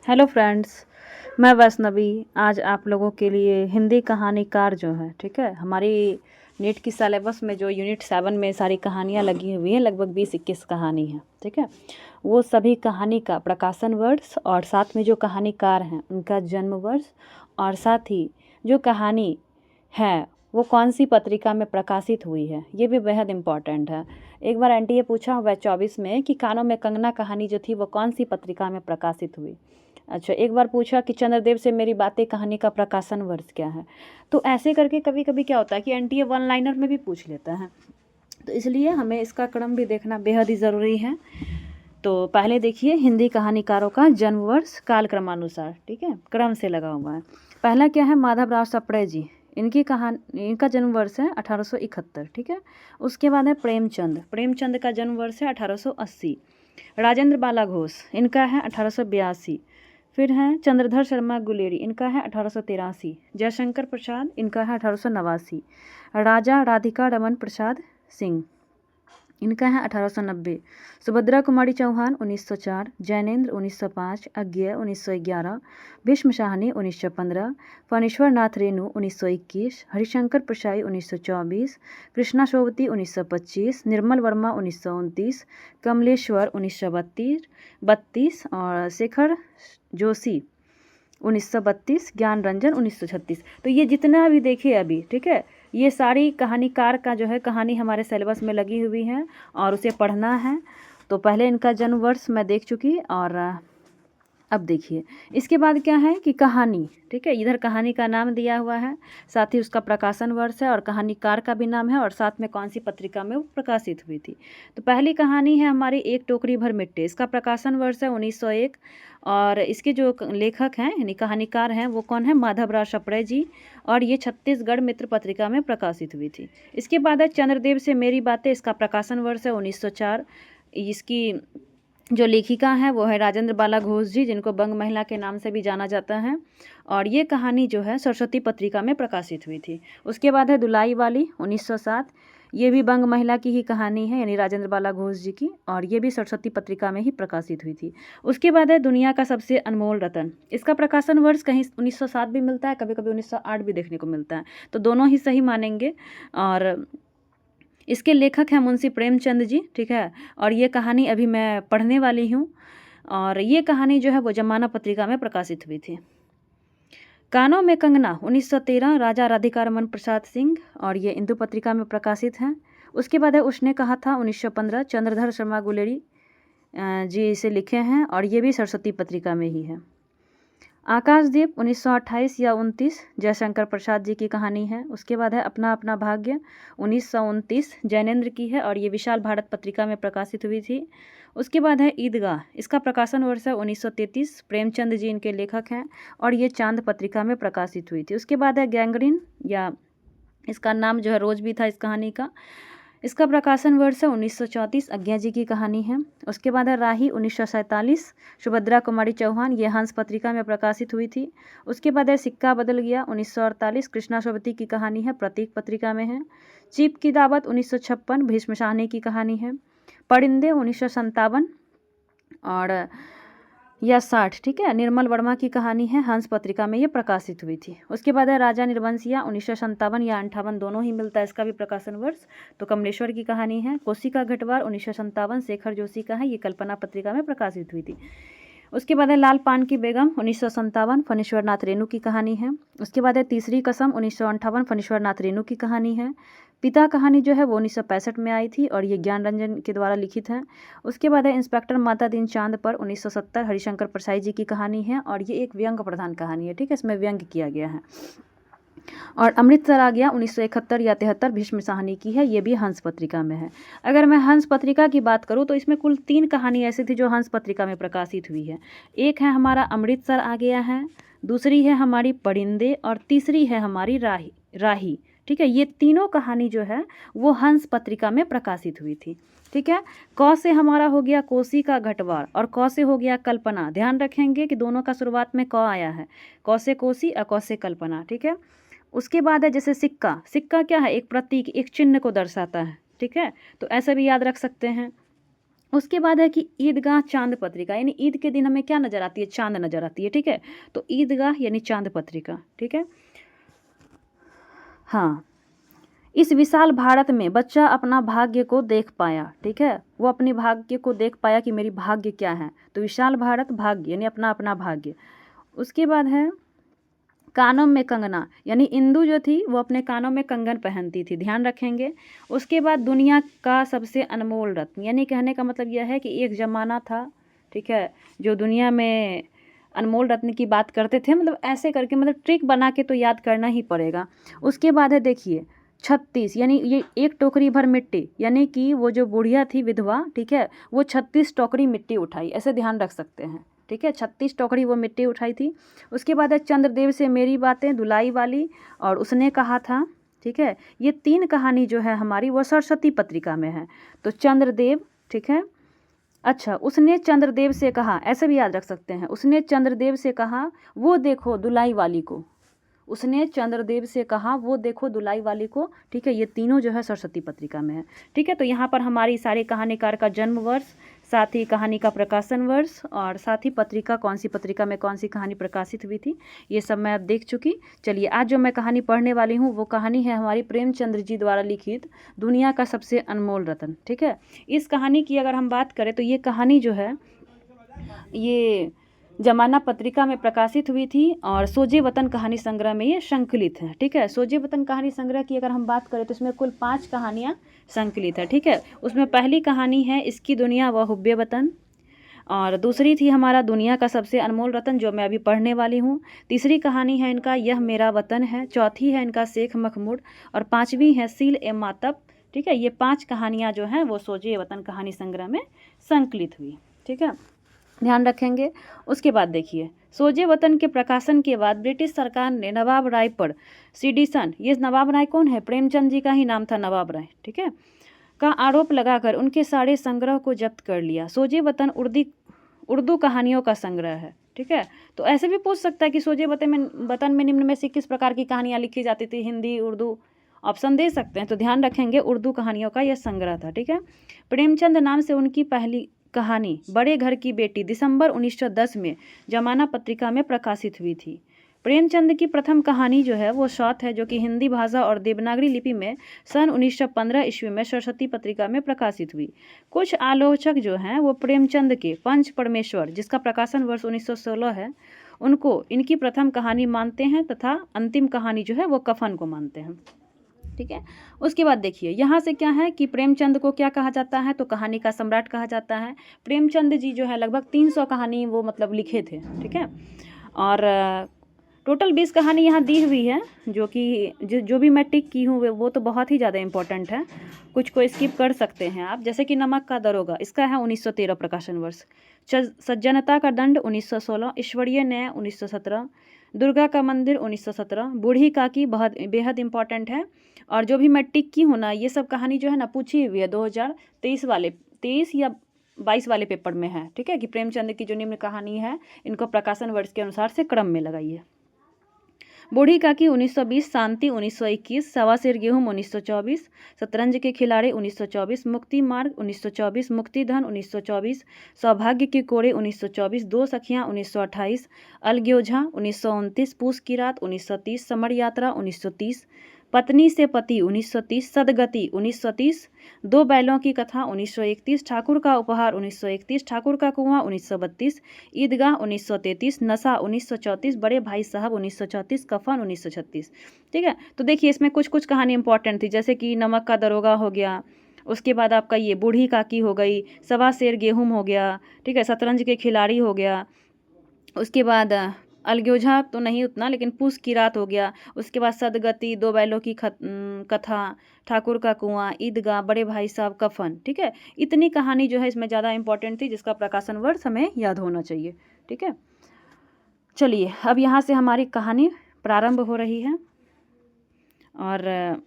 Hello friends, मैं वैष्णवी आज आप लोगों के लिए हिंदी कहानीकार जो है, ठीक है, हमारी नीट की सिलेबस में जो यूनिट 7 में सारी कहानियाँ लगी हुई हैं, लगभग 20-21 कहानी है, ठीक है। वो सभी कहानी का प्रकाशन वर्ष और साथ में जो कहानीकार हैं उनका जन्म वर्ष और साथ ही जो कहानी है वो कौन सी पत्रिका में प्रकाशित हुई है, ये भी बेहद इम्पॉर्टेंट है। एक बार एनटीए पूछा हुआ है 24 में कि कानों में कंगना कहानी जो थी वो कौन सी पत्रिका में प्रकाशित हुई। अच्छा, एक बार पूछा कि चंद्रदेव से मेरी बातें कहानी का प्रकाशन वर्ष क्या है। तो ऐसे करके कभी कभी क्या होता है कि एनटीए वन लाइनर में भी पूछ लेता है, तो इसलिए हमें इसका क्रम भी देखना बेहद ही ज़रूरी है। तो पहले देखिए हिंदी कहानीकारों का जन्म वर्ष कालक्रमानुसार, ठीक है, क्रम से लगा हुआ है। पहला क्या है, माधवराव सप्रे जी, इनका जन्म वर्ष है 1871, ठीक है। उसके बाद है प्रेमचंद का जन्म वर्ष है 1880। राजेंद्र बाला घोष, इनका है 1882। फिर हैं चंद्रधर शर्मा गुलेरी, इनका है 1883। जयशंकर प्रसाद, इनका है 1889। राजा राधिका रमन प्रसाद सिंह, इनका है 1890। सुभद्रा कुमारी चौहान 1904। जैनेन्द्र 1905। अज्ञेय 1911। भीष्म शाहनी 1915। फणीश्वर नाथ रेणु 1921। हरिशंकर प्रसाई 1924। कृष्णा सोवती 1925। निर्मल वर्मा 1929। कमलेश्वर 1932 और शेखर जोशी 1932। ज्ञान रंजन 1936। तो ये जितना भी देखिए अभी, ठीक है, ये सारी कहानीकार का जो है कहानी हमारे सिलेबस में लगी हुई है और उसे पढ़ना है। तो पहले इनका जन्म वर्ष मैं देख चुकी और अब देखिए इसके बाद क्या है कि कहानी, ठीक है, इधर कहानी का नाम दिया हुआ है, साथ ही उसका प्रकाशन वर्ष है और कहानीकार का भी नाम है और साथ में कौन सी पत्रिका में वो प्रकाशित हुई थी। तो पहली कहानी है हमारी एक टोकरी भर मिट्टी, इसका प्रकाशन वर्ष है 1901 और इसके जो लेखक हैं यानी कहानीकार हैं वो कौन है, माधवराव सप्रे जी, और ये छत्तीसगढ़ मित्र पत्रिका में प्रकाशित हुई थी। इसके बाद है चंद्रदेव से मेरी बातें, इसका प्रकाशन वर्ष है 1904। इसकी जो लेखिका हैं वो है राजेंद्र बाला घोष जी, जिनको बंग महिला के नाम से भी जाना जाता है, और ये कहानी जो है सरस्वती पत्रिका में प्रकाशित हुई थी। उसके बाद है दुलाई वाली 1907, ये भी बंग महिला की ही कहानी है यानी राजेंद्र बाला घोष जी की, और ये भी सरस्वती पत्रिका में ही प्रकाशित हुई थी। उसके बाद है दुनिया का सबसे अनमोल रतन, इसका प्रकाशन वर्ष कहीं 1907 भी मिलता है, कभी कभी 1908 भी देखने को मिलता है, तो दोनों ही सही मानेंगे। और इसके लेखक हैं मुंशी प्रेमचंद जी, ठीक है, और ये कहानी अभी मैं पढ़ने वाली हूँ और ये कहानी जो है वो जमाना पत्रिका में प्रकाशित हुई थी। कानों में कंगना 1913, राजा राधिका रमन प्रसाद सिंह, और ये इंदु पत्रिका में प्रकाशित हैं। उसके बाद है उसने कहा था 1915, चंद्रधर शर्मा गुलेरी जी इसे लिखे हैं और ये भी सरस्वती पत्रिका में ही है। आकाशदीप 1928 या 29, जयशंकर प्रसाद जी की कहानी है। उसके बाद है अपना अपना भाग्य 1929, जैनेन्द्र की है और ये विशाल भारत पत्रिका में प्रकाशित हुई थी। उसके बाद है ईदगाह, इसका प्रकाशन वर्ष है 1933, प्रेमचंद जी इनके लेखक हैं और ये चांद पत्रिका में प्रकाशित हुई थी। उसके बाद है गैंग्रीन, या इसका नाम जो है रोज भी था इस कहानी का, इसका प्रकाशन वर्ष है 1934, अज्ञा जी की कहानी है। उसके बाद है राही 1947, सुभद्रा कुमारी चौहान, ये हंस पत्रिका में प्रकाशित हुई थी। उसके बाद है सिक्का बदल गया 1948, कृष्णा सोवती की कहानी है, प्रतीक पत्रिका में है। चीप की दावत 1956, भीष्म शाहनी की कहानी है। परिंदे 1957 और या 60, ठीक है, निर्मल वर्मा की कहानी है, हंस पत्रिका में ये प्रकाशित हुई थी। उसके बाद है राजा निर्वंशिया 1957 या 58, दोनों ही मिलता है इसका भी प्रकाशन वर्ष, तो कमलेश्वर की कहानी है। कोसी का घटवार 1957, शेखर जोशी का है, ये कल्पना पत्रिका में प्रकाशित हुई थी। उसके बाद है लाल पान की बेगम 1957, फणीश्वर नाथ रेणु की कहानी है। उसके बाद है तीसरी कसम 1958, फणीश्वर नाथ रेणु की कहानी है। पिता कहानी जो है वो 1965 में आई थी और ये ज्ञान रंजन के द्वारा लिखित है। उसके बाद है इंस्पेक्टर माता दीन चांद पर 1970, हरिशंकर प्रसाई जी की कहानी है और ये एक व्यंग प्रधान कहानी है, ठीक है, इसमें व्यंग किया गया है। और अमृतसर आ गया 1971 या 73, भीष्म शाहनी की है, ये भी हंस पत्रिका में है। अगर मैं हंस पत्रिका की बात करूँ तो इसमें कुल 3 कहानी ऐसी थी जो हंस पत्रिका में प्रकाशित हुई है। एक है हमारा अमृतसर आ गया है, दूसरी है हमारी परिंदे और तीसरी है हमारी राही, ठीक है। ये तीनों कहानी जो है वो हंस पत्रिका में प्रकाशित हुई थी, ठीक है। क से हमारा हो गया कोसी का घटवार और क से हो गया कल्पना। ध्यान रखेंगे कि दोनों का शुरुआत में क आया है, क से कोसी और क से कल्पना, ठीक है। उसके बाद है जैसे सिक्का, सिक्का क्या है, एक प्रतीक, एक चिन्ह को दर्शाता है, ठीक है, तो ऐसा भी याद रख सकते हैं। उसके बाद है कि ईदगाह चांद पत्रिका, यानी ईद के दिन हमें क्या नज़र आती है, चांद नज़र आती है, ठीक है। तो ईदगाह यानी चांद पत्रिका, ठीक है। हाँ, इस विशाल भारत में बच्चा अपना भाग्य को देख पाया, ठीक है। वो अपने भाग्य को देख पाया कि मेरी भाग्य क्या है। तो विशाल भारत, भाग्य यानी अपना अपना भाग्य। उसके बाद है कानों में कंगना, यानी इंदु जो थी वो अपने कानों में कंगन पहनती थी, ध्यान रखेंगे। उसके बाद दुनिया का सबसे अनमोल रत्न, यानी कहने का मतलब यह है कि एक ज़माना था, ठीक है, जो दुनिया में अनमोल रत्न की बात करते थे, मतलब ऐसे करके, मतलब ट्रिक बना के तो याद करना ही पड़ेगा। उसके बाद है देखिए 36, यानी ये एक टोकरी भर मिट्टी, यानी कि वो जो बुढ़िया थी विधवा, ठीक है, वो 36 टोकरी मिट्टी उठाई, ऐसे ध्यान रख सकते हैं, ठीक है। 36 टोकरी वो मिट्टी उठाई थी। उसके बाद है चंद्रदेव से मेरी बातें धुलाई वाली, और उसने कहा था, ठीक है। ये 3 कहानी जो है हमारी वो सरस्वती पत्रिका में है। तो चंद्रदेव, ठीक है। अच्छा, उसने चंद्रदेव से कहा, ऐसे भी याद रख सकते हैं, उसने चंद्रदेव से कहा वो देखो दुलाई वाली को, उसने चंद्रदेव से कहा वो देखो दुलाई वाली को, ठीक है। ये तीनों जो है सरस्वती पत्रिका में है, ठीक है। तो यहाँ पर हमारी सारी कहानीकार का जन्म वर्ष, साथ ही कहानी का प्रकाशन वर्ष, और साथ ही पत्रिका, कौन सी पत्रिका में कौन सी कहानी प्रकाशित हुई थी, ये सब मैं अब देख चुकी। चलिए, आज जो मैं कहानी पढ़ने वाली हूँ वो कहानी है हमारी प्रेमचंद्र जी द्वारा लिखित दुनिया का सबसे अनमोल रत्न, ठीक है। इस कहानी की अगर हम बात करें तो ये कहानी जो है ये जमाना पत्रिका में प्रकाशित हुई थी, और सोजे वतन कहानी संग्रह में ये संकलित है, ठीक है। सोजे वतन कहानी संग्रह की अगर हम बात करें तो इसमें कुल 5 कहानियाँ संकलित है, ठीक है। उसमें पहली कहानी है इसकी दुनिया व हुब्बे वतन, और दूसरी थी हमारा दुनिया का सबसे अनमोल रतन, जो मैं अभी पढ़ने वाली हूँ। तीसरी कहानी है इनका यह मेरा वतन है। चौथी है इनका शेख मखमूड, और 5वीं है सील ए मातब, ठीक है। ये 5 कहानियाँ जो हैं वो सोजे वतन कहानी संग्रह में संकलित हुई, ठीक है, ध्यान रखेंगे। उसके बाद देखिए, सोजे वतन के प्रकाशन के बाद ब्रिटिश सरकार ने नवाब राय पर सिडिशन, ये नवाब राय कौन है, प्रेमचंद जी का ही नाम था नवाब राय, ठीक है, का आरोप लगाकर उनके सारे संग्रह को जब्त कर लिया। सोजे वतन उर्दू कहानियों का संग्रह है, ठीक है। तो ऐसे भी पूछ सकता है कि सोजे वतन में निम्न में से किस प्रकार की कहानियाँ लिखी जाती थी, हिंदी, उर्दू, ऑप्शन दे सकते हैं। तो ध्यान रखेंगे उर्दू कहानियों का यह संग्रह था, ठीक है। प्रेमचंद नाम से उनकी पहली कहानी बड़े घर की बेटी दिसंबर 1910 में जमाना पत्रिका में प्रकाशित हुई थी। प्रेमचंद की प्रथम कहानी जो है वो शौत है, जो कि हिंदी भाषा और देवनागरी लिपि में सन 1915 ईस्वी में सरस्वती पत्रिका में प्रकाशित हुई। कुछ आलोचक जो हैं वो प्रेमचंद के पंच परमेश्वर, जिसका प्रकाशन वर्ष 1916 है, उनको इनकी प्रथम कहानी मानते हैं, तथा अंतिम कहानी जो है वो कफन को मानते हैं, ठीक है। उसके बाद देखिए यहाँ से क्या है कि प्रेमचंद को क्या कहा जाता है, तो कहानी का सम्राट कहा जाता है। प्रेमचंद जी जो है लगभग 300 कहानी वो मतलब लिखे थे, ठीक है। और टोटल 20 कहानी यहाँ दी हुई है, जो कि जो भी मैं टिक की हूँ वो तो बहुत ही ज़्यादा इंपॉर्टेंट है, कुछ को स्किप कर सकते हैं आप, जैसे कि नमक का दरोगा, इसका है 1913 प्रकाशन वर्ष। सज्जनता का दंड 1916, ईश्वरीय न्याय 1917, दुर्गा का मंदिर 1917, बूढ़ी काकी बहुत बेहद इंपॉर्टेंट है। और जो भी मैं टिक की हूँ ना, ये सब कहानी जो है ना पूछी हुई है 2023 वाले 23 या 22 वाले पेपर में है, ठीक है, कि प्रेमचंद की जो निम्न कहानी है इनको प्रकाशन वर्ष के अनुसार से क्रम में लगाइए। बूढ़ी काकी 1920, शांति 1921, सवा सेर गेहूं 1924, शतरंज के खिलाड़ी 1924, मुक्ति मार्ग 1924, मुक्ति धन 1924, सौभाग्य की कोड़े 1924, दो सखियां 1928, अलग्योझा 1929, पूस की रात 1930, समर यात्रा 1930, पत्नी से पति 1930, सदगति 1930, दो बैलों की कथा 1931, ठाकुर का उपहार 1931, ठाकुर का कुआं 1932, ईदगाह 1933, नशा 1934, बड़े भाई साहब 1934, कफन 1936, ठीक है। तो देखिए इसमें कुछ कुछ कहानी इंपॉर्टेंट थी, जैसे कि नमक का दरोगा हो गया, उसके बाद आपका ये बूढ़ी काकी हो गई, सवा सेर गेहूं हो गया, ठीक है, शतरंज के खिलाड़ी हो गया, उसके बाद अलग्योझा तो नहीं उतना, लेकिन पूस की रात हो गया, उसके बाद सदगति, दो बैलों की कथा, ठाकुर का कुआं, ईदगाह, बड़े भाई साहब, कफन, ठीक है। इतनी कहानी जो है इसमें ज़्यादा इंपॉर्टेंट थी, जिसका प्रकाशन वर्ष हमें याद होना चाहिए, ठीक है। चलिए अब यहाँ से हमारी कहानी प्रारंभ हो रही है, और